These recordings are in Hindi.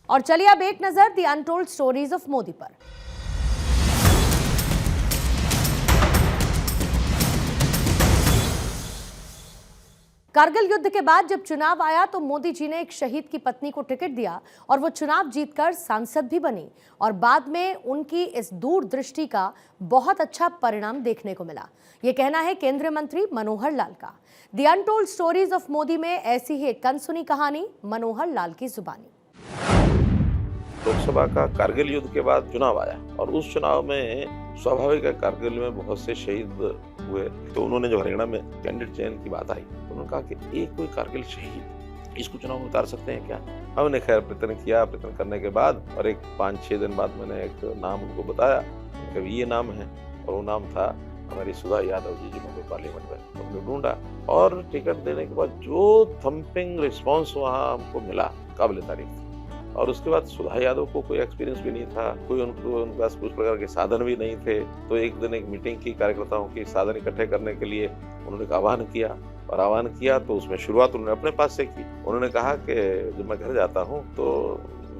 और चलिए अब एक नजर the untold stories of Modi पर। कारगिल युद्ध के बाद जब चुनाव आया तो मोदी जी ने एक शहीद की पत्नी को टिकट दिया और वो चुनाव जीतकर सांसद भी बनी और बाद में उनकी इस दूरदृष्टि का बहुत अच्छा परिणाम देखने को मिला। ये कहना है केंद्रीय मंत्री मनोहर लाल का। The untold stories of Modi में ऐसी ही एक अनसुनी कहानी मनोहर लाल की जुबानी। लोकसभा का कारगिल युद्ध के बाद चुनाव आया और उस चुनाव में स्वाभाविक है कारगिल में बहुत से शहीद हुए। तो उन्होंने जो हरियाणा में कैंडिडेट चयन की बात आई तो उन्होंने कहा कि एक कोई कारगिल शहीद इसको चुनाव में उतार सकते हैं क्या। हमने खैर प्रयत्न किया। प्रयत्न करने के बाद और एक 5-6 दिन बाद मैंने एक नाम उनको बताया कि ये नाम है और वो नाम था हमारी सुधा यादव जी जिन्होंने पार्लियामेंट में हमने ढूंढा और टिकट देने के बाद जो थम्पिंग रिस्पॉन्स वहाँ हमको मिला काबिल तारीफ। और उसके बाद सुधा यादव को कोई एक्सपीरियंस भी नहीं था, कोई उनके पास कुछ प्रकार के साधन भी नहीं थे। तो एक दिन एक मीटिंग की कार्यकर्ताओं की साधन इकट्ठे करने के लिए उन्होंने आह्वान किया और आह्वान किया तो उसमें शुरुआत उन्होंने अपने पास से की। उन्होंने कहा कि जब मैं घर जाता हूँ तो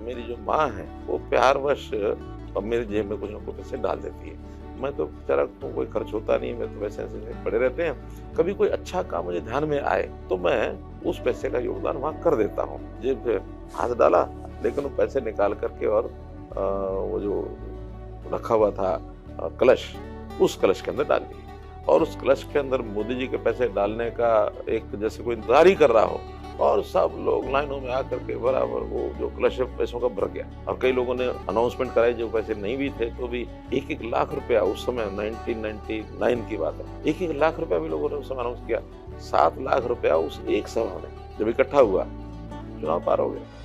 मेरी जो माँ है वो प्यारवश अब मेरी जेब में कुछ न कुछ पैसे डाल देती है। मैं तो बेचारा कोई खर्च होता नहीं, मैं तो वैसे ऐसे पड़े रहते हैं। कभी कोई अच्छा काम मुझे ध्यान में आए तो मैं उस पैसे का योगदान वहाँ कर देता हूँ। जेब पे हाथ डाला लेकिन वो पैसे निकाल करके और वो जो रखा हुआ था कलश, उस कलश के अंदर डाल दिए। और उस कलश के अंदर मोदी जी के पैसे डालने का एक जैसे कोई इंतजार ही कर रहा हो और सब लोग लाइनों में आकर के बराबर वो जो कलश पैसों का भर गया। और कई लोगों ने अनाउंसमेंट कराई जो पैसे नहीं भी थे तो भी 1-1 लाख रुपया उस समय 1999 की बात है, 1-1 लाख रुपया भी लोगों ने उस समय अनाउंस किया। 7 लाख रुपया उस एक सभा में जब इकट्ठा हुआ चुनाव पार हो गया।